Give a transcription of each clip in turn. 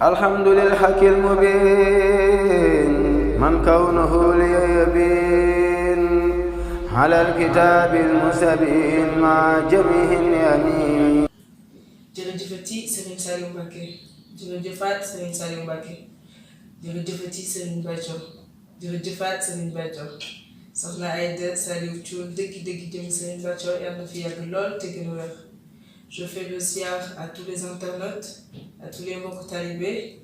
الحمد للحق المبين من كونه لي يبين على الكتاب المستبين مع جميع اليمين. jërëjëfati Serigne Saliou Mbacké, jërëjëfaat Serigne Saliou Mbacké, jërëjëfati Serigne Béthio, jërëjëfaat Serigne Béthio. Soxna Aïda Saliou Thioune dëgg jëm Serigne Béthio yàlla na fi yàgg lool te gën a wér. Je fais le ziar à tous les internautes, à tous les mbokk talibés,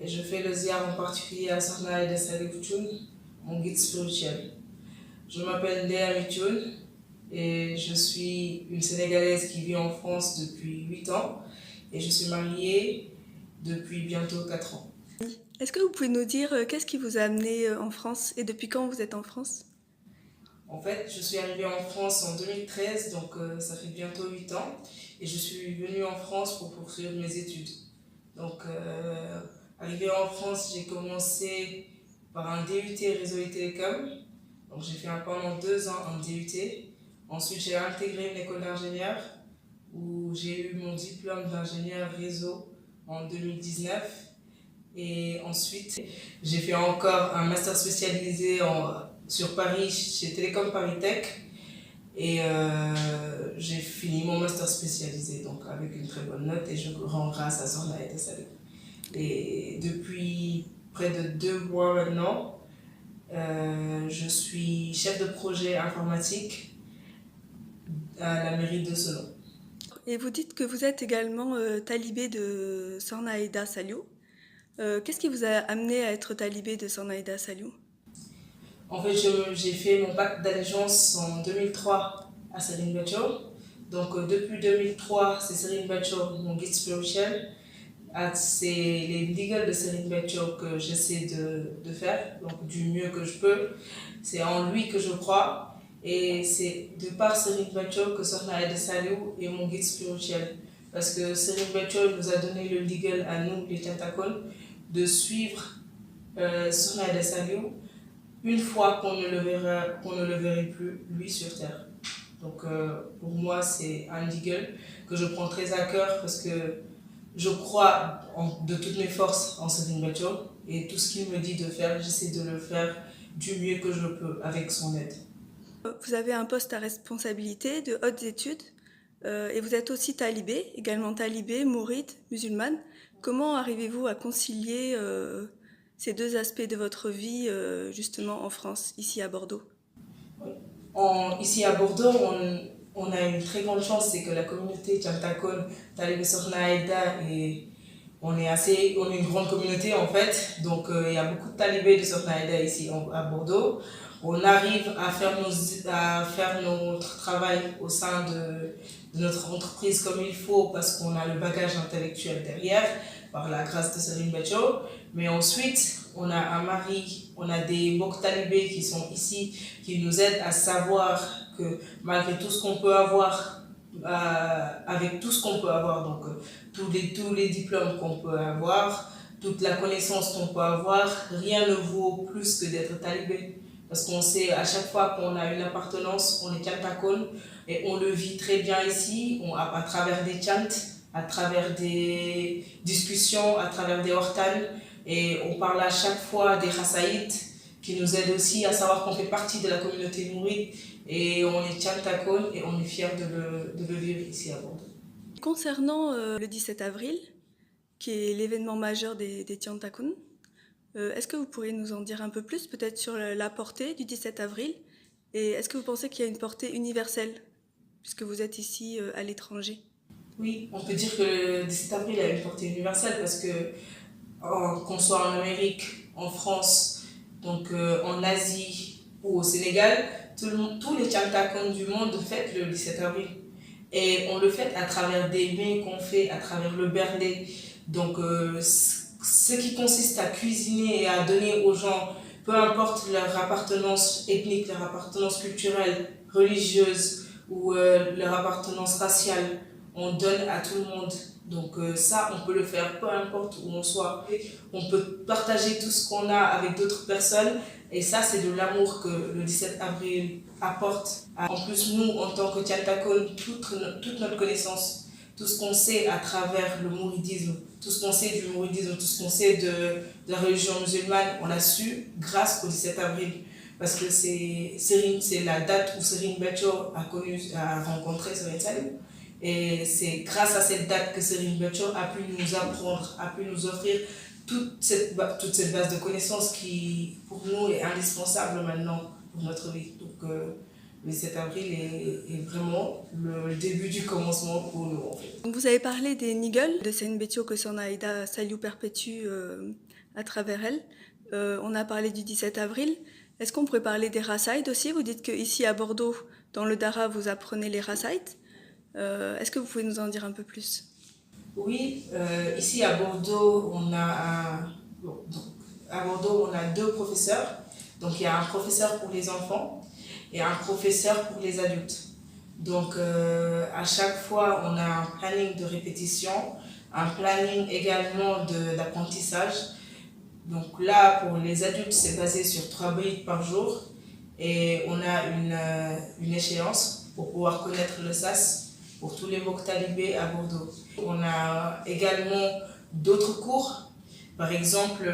et je fais le ziar en particulier à Soxna Aïda Saliou Thioune, mon guide spirituel. Je m'appelle Ndeye Amy Thioune et je suis une Sénégalaise qui vit en France depuis 8 ans et je suis mariée depuis bientôt 4 ans. Est-ce que vous pouvez nous dire qu'est-ce qui vous a amené en France et depuis quand vous êtes en France? En fait, je suis arrivée en France en 2013, donc ça fait bientôt 8 ans. Et je suis venue en France pour poursuivre mes études. Donc, arrivée en France, j'ai commencé par un DUT Réseau et Télécom. Donc, j'ai fait pendant 2 ans un DUT. Ensuite, j'ai intégré une école d'ingénieur où j'ai eu mon diplôme d'ingénieur réseau en 2019. Et ensuite, j'ai fait encore un master spécialisé sur Paris, chez Télécom Paris Tech. Et j'ai fini mon master spécialisé, donc avec une très bonne note, et je rends grâce à Soxna Aïda Saliou. Et depuis près de 2 mois maintenant, je suis chef de projet informatique à la mairie de Selon. Et vous dites que vous êtes également talibé de Soxna Aïda Saliou. Qu'est-ce qui vous a amené à être talibé de Soxna Aïda Saliou? En fait, j'ai fait mon pacte d'allégeance en 2003 à Serigne Béthio. Donc, depuis 2003, c'est Serigne Béthio, mon guide spirituel. C'est les ndigal de Serigne Béthio que j'essaie de faire, donc du mieux que je peux. C'est en lui que je crois. Et c'est de par Serigne Béthio que Soxna Aïda Saliou est mon guide spirituel. Parce que Serigne Béthio nous a donné le ndigal à nous, les Tiantakoun, de suivre Soxna Aïda Saliou une fois qu'on ne le verrait plus, lui, sur Terre. Donc, pour moi, c'est un ndigal que je prends très à cœur parce que je crois de toutes mes forces en Serigne Béthio et tout ce qu'il me dit de faire, j'essaie de le faire du mieux que je peux avec son aide. Vous avez un poste à responsabilité de hautes études et vous êtes aussi talibé, également talibé, mouride, musulmane. Comment arrivez-vous à concilier ces deux aspects de votre vie, justement en France, ici à Bordeaux? Ici à Bordeaux, on a une très grande chance, c'est que la communauté Tiantakoun, Talibé Soxna Aïda, on est une grande communauté en fait. Donc il y a beaucoup de talibés de Soxna Aïda ici à Bordeaux. On arrive à faire notre travail au sein de notre entreprise comme il faut parce qu'on a le bagage intellectuel derrière, par la grâce de Serigne Béthio. Mais ensuite, on a un mari, on a des mbok talibés qui sont ici, qui nous aident à savoir que malgré tout ce qu'on peut avoir, avec tout ce qu'on peut avoir, donc tous les diplômes qu'on peut avoir, toute la connaissance qu'on peut avoir, rien ne vaut plus que d'être talibé. Parce qu'on sait à chaque fois qu'on a une appartenance, on est Tiantakoun et on le vit très bien ici, à travers des chants, à travers des discussions, à travers des hortans. Et on parle à chaque fois des Khassaïtes qui nous aident aussi à savoir qu'on fait partie de la communauté mouride et on est Tiantakoun et on est fiers de le vivre ici à Bordeaux. Concernant le 17 avril, qui est l'événement majeur des Tiantakoun, est-ce que vous pourriez nous en dire un peu plus, peut-être sur la portée du 17 avril? Et est-ce que vous pensez qu'il y a une portée universelle, puisque vous êtes ici à l'étranger? Oui, on peut dire que le 17 avril a une portée universelle parce que qu'on soit en Amérique, en France, donc en Asie ou au Sénégal, tous les Tiantakoun du monde fêtent le 17 avril. Et on le fête à travers des mets qu'on fait, à travers le bernde. Donc, ce qui consiste à cuisiner et à donner aux gens, peu importe leur appartenance ethnique, leur appartenance culturelle, religieuse ou leur appartenance raciale, on donne à tout le monde. Donc ça, on peut le faire peu importe où on soit. On peut partager tout ce qu'on a avec d'autres personnes et ça, c'est de l'amour que le 17 avril apporte. En plus, nous, en tant que Tiantakoun, toute notre connaissance, tout ce qu'on sait à travers le mouridisme, tout ce qu'on sait du mouridisme, tout ce qu'on sait de la religion musulmane, on l'a su grâce au 17 avril. Parce que c'est la date où Serigne Béthio a rencontré Serigne Saliou. Et c'est grâce à cette date que Serigne Béthio a pu nous apprendre, a pu nous offrir toute cette base de connaissances qui, pour nous, est indispensable maintenant pour notre vie. Donc, le 7 avril est vraiment le début du commencement pour nous, en fait. Donc vous avez parlé des Nigel, de Serigne Béthio que Sokhna Aïda Saliou perpétue à travers elle. On a parlé du 17 avril. Est-ce qu'on pourrait parler des Rasaïd aussi? Vous dites qu'ici à Bordeaux, dans le Dara, vous apprenez les Rasaïd. Est-ce que vous pouvez nous en dire un peu plus? Oui, ici à Bordeaux, on a deux professeurs. Donc il y a un professeur pour les enfants et un professeur pour les adultes. Donc à chaque fois, on a un planning de répétition, un planning également d'apprentissage. Donc là, pour les adultes, c'est basé sur 3 briques par jour et on a une échéance pour pouvoir connaître le SAS pour tous les MOOC talibés à Bordeaux. On a également d'autres cours. Par exemple,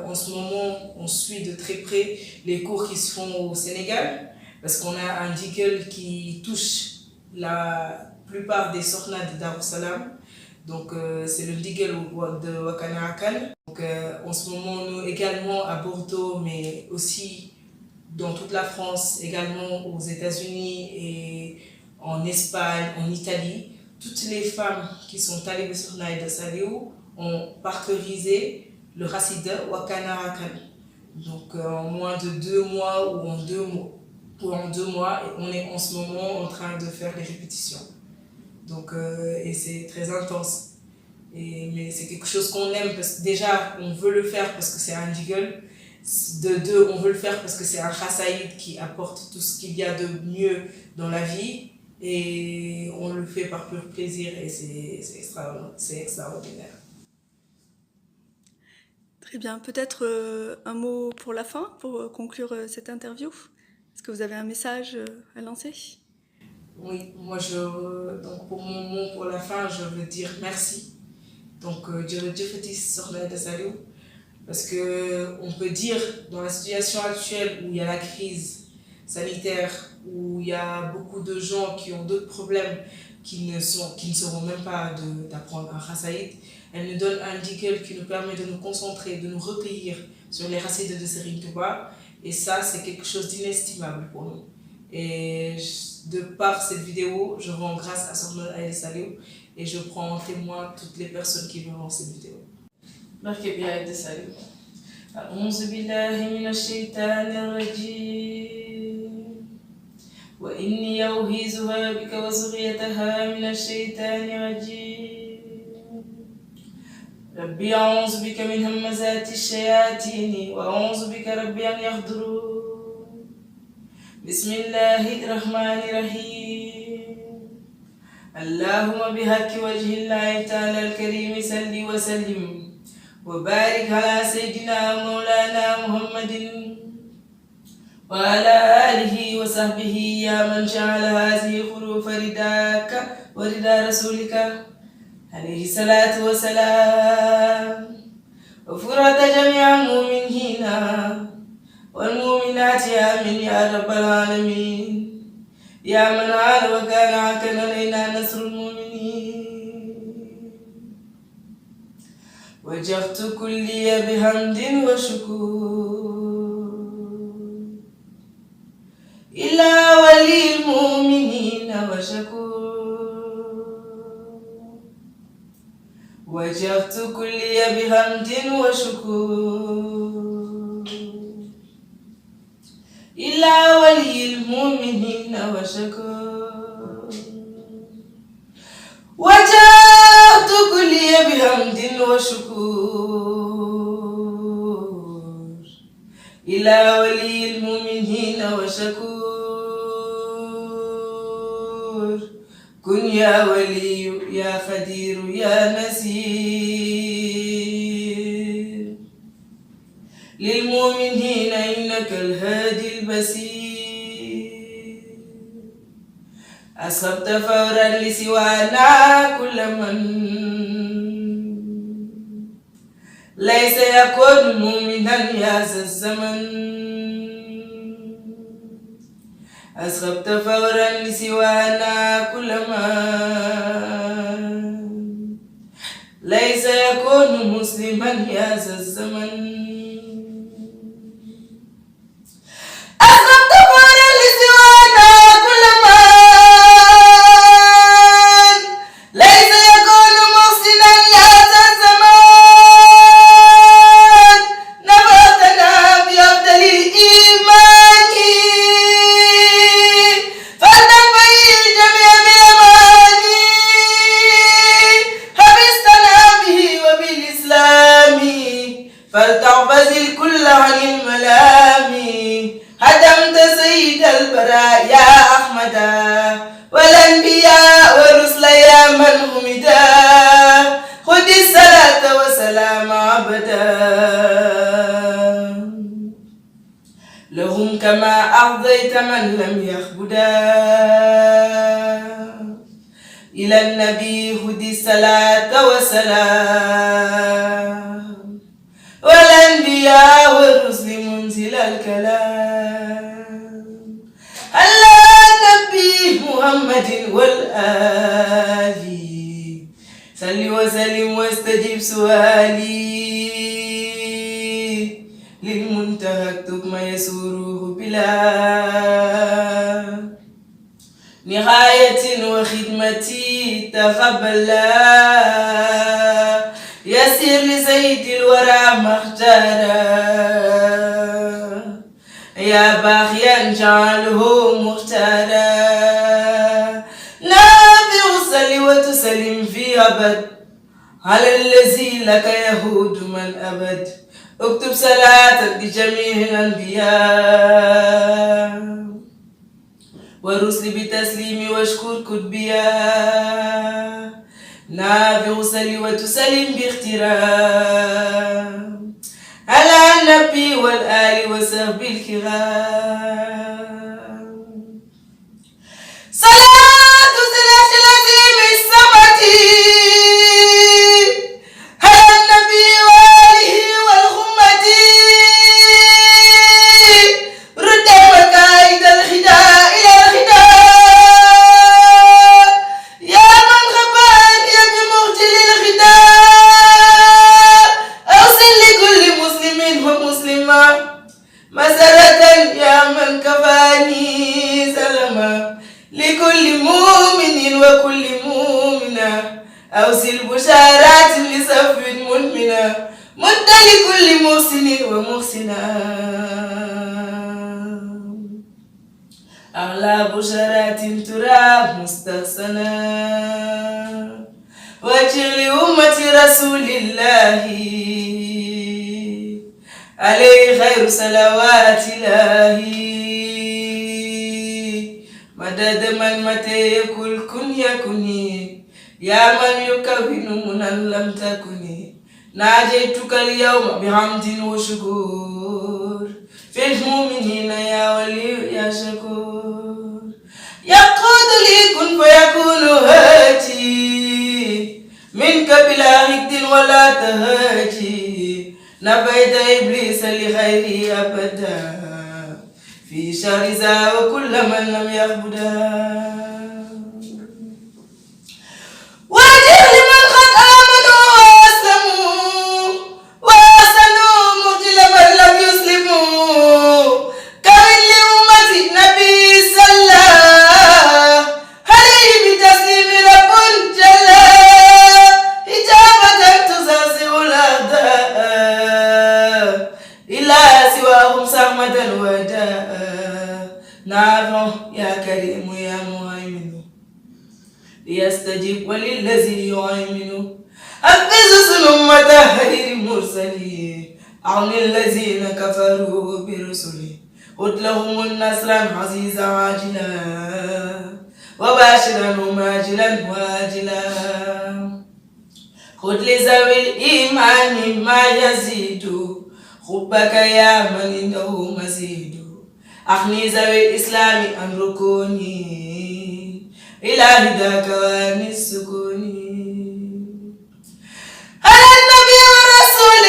en ce moment, on suit de très près les cours qui se font au Sénégal parce qu'on a un Digel qui touche la plupart des Sokhna de Darussalam. Donc, c'est le Digel de Wakana Akan. Donc, en ce moment, nous également à Bordeaux, mais aussi dans toute la France, également aux États-Unis et en Espagne, en Italie, toutes les femmes qui sont talibées sur Sokhna Aïda Saliou ont parcourisé le Rassida Wakana Akan. Donc, en moins de 2 mois ou en 2 mois, on est en ce moment en train de faire les répétitions. Donc, et c'est très intense. Mais c'est quelque chose qu'on aime parce que déjà, on veut le faire parce que c'est un Digel. De 2, on veut le faire parce que c'est un Rasaïd qui apporte tout ce qu'il y a de mieux dans la vie. Et on le fait par pur plaisir et c'est extraordinaire. Très bien. Peut-être un mot pour la fin, pour conclure cette interview. Est-ce que vous avez un message à lancer? Oui, moi, donc pour mon mot pour la fin, je veux dire merci. Donc, Djefeti Sokhna Aïda Saliou, parce qu'on peut dire, dans la situation actuelle où il y a la crise sanitaire, où il y a beaucoup de gens qui ont d'autres problèmes qui ne seront même pas d'apprendre un Rasaïd, elle nous donne un Digel qui nous permet de nous concentrer, de nous recueillir sur les Rasaïd de Serigne Touba. Et ça, c'est quelque chose d'inestimable pour nous. Et de par cette vidéo, je rends grâce à Sokhna Aïda Saliou et je prends en témoin toutes les personnes qui verront cette vidéo. Merci bien Aïda Saliou. A'oudhu billahi minash shaitanir rajim. Wa inni u'izuha bika wa zurriyataha minash shaitanir rajim. Rabbi a'udhu bika min hamazati shayatin wa a'udhu bika rabbi an yahdurun. بسم الله الرحمن الرحيم اللهم بحق وجه الله تعالى الكريم صل وسلم وبارك على سيدنا مولانا محمد وعلى آله وصحبه يا من جعل هذه حروف رداك وردا رسولك عليه الصلاة والسلام وفرد جميع المؤمنين والمؤمنات آمين يا رب العالمين يا من عال وكان عاكن علينا نصر المؤمنين وجهت كلي بحمد وشكر إلى ولي المؤمنين وشكور وجهت كلي بحمد وشكر إلى ولي المؤمنين وشكور وجهت كلي بحمد وشكور إلى ولي المؤمنين وشكور كن يا ولي يا قدير يا نسير للمؤمنين إنك الهادي البصير أصبت فورا لسوانا كل من ليس يكون مؤمنا يا ذا الزمن أسغبت فورا لسوانا كل ما ليس يكون مسلما يا ذا الزمن أسغبت فورا لسوانا كل ما ليس يكون محسنا يا ذا الزمان نبأتنا بأفضل الإيمان فلننبئ الجميع بالأمان حبستنا به وبالإسلام فلتعبز الكل عن الملام هدمت سيد البرايا أحمدا والأنبياء والرسل يا من حمدا خذ الصلاة والسلام عبدا لهم كما أرضيت من لم يخبدا إلى النبي خذ الصلاة والسلام والأنبياء والرسل منزل الكلام على النبي محمد والآل صل وسلم واستجب سؤالي للمنتهى اكتب ما يسوره بلا نهاية وخدمتي تقبلا يسير لسيد الورى مختارا يا باغيا جعله مختارا نافع صل وتسلم في أبد على الذي لك يهود من أبد اكتب صلاة لجميع الأنبياء والرسل بتسليم واشكر كتبيا نافع صل وتسلم باخترام على النبي والآل وصحبه الكرام صلاة صلاة العظيم الصمد على النبي وآله والخمة رد مكائد الخداع إلى الخداع يا من خباني بمغجل الخداع أوصل لكل مسلم ومسلمة مسرة يا من كفاني سلما لكل مؤمن وكل مؤمنة أوصل بشارات لصف مؤمنة مد لكل محسن ومحسنة أعلى بشارات ترى مستحسنة وجه لأمة رسول الله عليه خير صلوات الله مدد من متى يقول كن يكوني يا من يكون منا لم تكوني ناجيتك اليوم بحمد وشكر في المؤمنين يا ولي يا شكور يقود لي كن فيكون هاتي منك بلا حقد ولا تهاتي نبيت إبليس لخيري أبدا في شهر ذا وكل من لم يعبدا واجب لمن قد آمنوا وأسلموا وأحسنوا مخجل من لم يسلموا كمن لأمة النبي صلى عليه بتسليم رب جل إجابة تزازع الأعداء إلى سواهم سرمدا وداء نافع يا كريم يا مهيمن ليستجب وللذي يهيمن أنقذ سنمة خير المرسلين عن الذين كفروا برسلي خذ لهم النصر عزيزا عاجلا وباشرهم آجلا واجلا خذ لذوي الإيمان ما يزيد حبك يا من عنده مزيد أخني ذوي الإسلام عن ركوني إلى هداك وعن السكون على النبي والرسول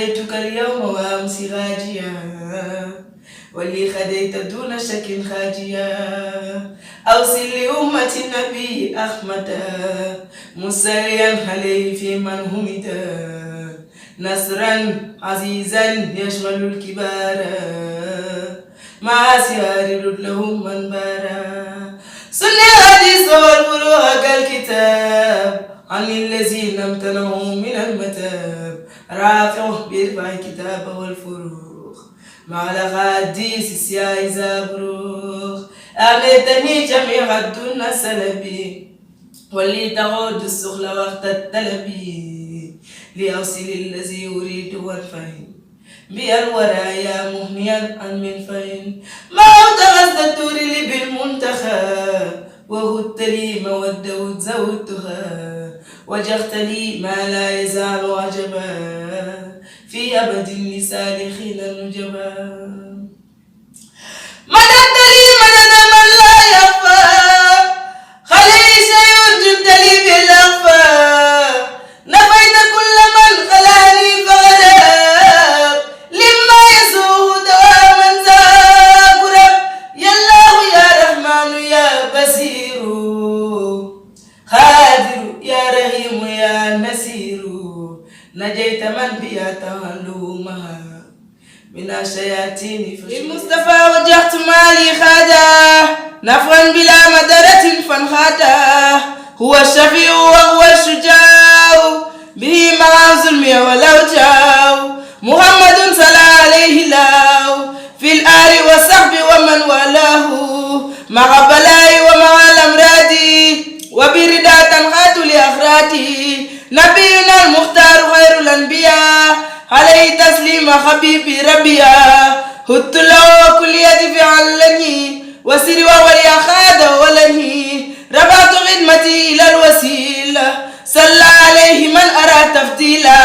ناديتك اليوم وأمسي راجيا ولي خديت دون شك خاجيا أوصل لأمة النبي أحمد مسليا عليه في من همد نصرا عزيزا يشغل الكبار مع سيار لهم من بارا سنة الحديث والفروع كالكتاب عن الذين امتنعوا من المتاب رافعه بيرفع كتاب والفروخ مع الحديث السياء زابروخ أغنيتني جميع الدنيا سلبي واللي تعود السخل وقت التلبي لأوصل الذي يريد والفهم بالورايا مهنيا عن من فهم ما أوتغز الدور لي بالمنتخى وهدت لي مودة زودتها وجهت لي ما لا يزال عجبا في أبد لسالخين النجبا مددت لي مدد من لا يخفى خلي شيء جبت لي بالأخفى نفيت كل من خلاني فغرب لما يسوء دواما زاكرب يا الله يا رحمن يا بصير قادر يا رحيم يا نسير نجيت من بها تعلمها من الشياطين للمصطفى وجهت مالي خادا نفعا بلا مدرة فانخادا هو الشفيع وهو الشجاع به مع ظلمي ولو جاو محمد صلى عليه الله في الآل والصحب ومن والاه مع بلاي ومع الأمراض وبردا تنقاد لأخراتي نبينا المختار خير الأنبياء عليه تسليم حبيبي ربيا هدت له كل يد فعلني وسري وولي خاد ولني ربعت خدمتي إلى الوسيلة صلى عليه من أرى تفتيلا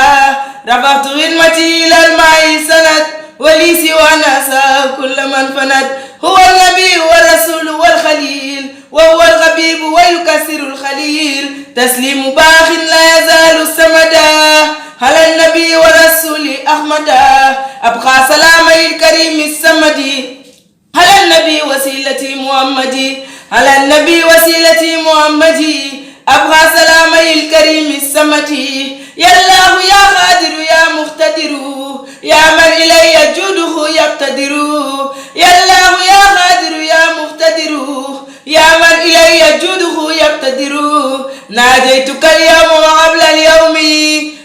رفعت خدمتي إلى الماء سند ولي سوى ناسا كل من فند هو النبي والرسول والخليل وهو الغبيب ويكسر الخليل تسليم باخ لا يزال السمدا على النبي والرسول أحمدا أبقى سلامي الكريم السمدي على النبي وسيلتي محمدي على النبي وسيلتي محمدي أبقى سلامي الكريم السمدي يا الله يا قادر يا مقتدر يا من إلي جوده يقتدر يا الله يا قادر يا مقتدر يا من إلي جوده يقتدر ناديتك اليوم وقبل اليوم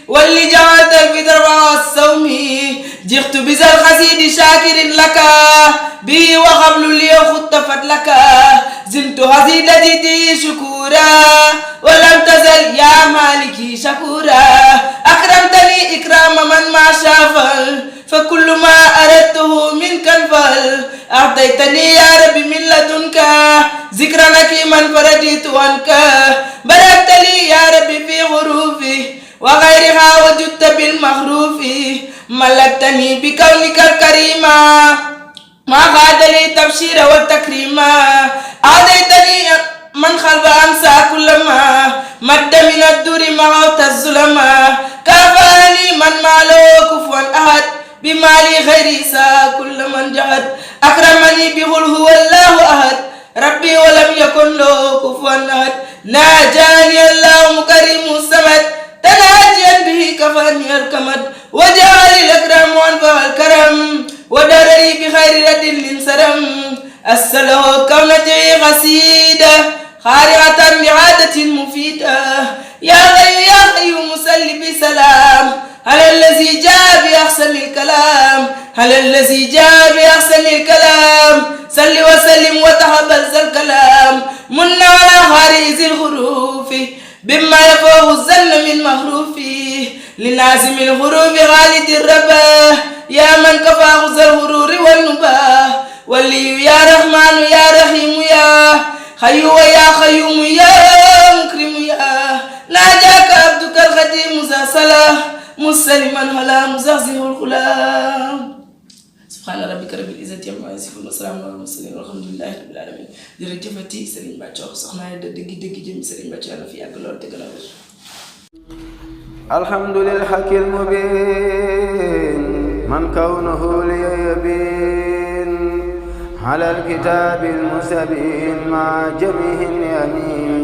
واللي جعلت الفطر والصوم جئت بذا الخسيد شاكر لك به وقبل اليوم خطفت لك زنت حسيدتي شكورا ولم تزل يا مالكي شكورا أكرمتني إكرام من ما شافل فكل ما أردته منك انفل أعطيتني يا ربي من لدنك ذكرك من فرديت عنك باركت لي يا ربي في غروفي وغيرها وجدت بالمخروف ملكتني بكونك الكريم ما غاد لي تبشير والتكريم أعطيتني من خلب أنسى كل ما مد من الدور معوت الظلما كافاني من مالو كفوا أحد بمالي خيري سا كل من جهد أكرمني بقل هو الله أحد ربي ولم يكن له كفوا أحد ناجاني الله مكرم السمد تناجيا به كفاني الكمد وجعل الأكرم وانفع الكرم ودرري بخير رد للسرم أسأله كونتي غسيدة خارقة بعادة مفيدة يا غير يا قيوم صل بسلام على الذي جاء بأحسن الكلام على الذي جاء بأحسن الكلام صل وسلم وتقبل ذا الكلام من على خارج الحروف بما يفوق الظن من محروف للازم الحروف غالد الرباه يا من كفاه ذا الغرور والنباه ولي يا رحمن يا رحيم يا حي ويا قيوم يا مكرم يا ناجاك عبدك الخديم ذا صلاح مسلما على مزحزح الغلام سبحان ربك رب العزة عما يصفون وسلام على المرسلين والحمد لله رب العالمين jërëjëfati Serigne Bathio soxna yi dëgg jëm Serigne Bathio yàlla fi yàgg lool te gën a wér. alhamdulillah hakil mubin من كونه لي يبين على الكتاب المستبين مع جميع اليمين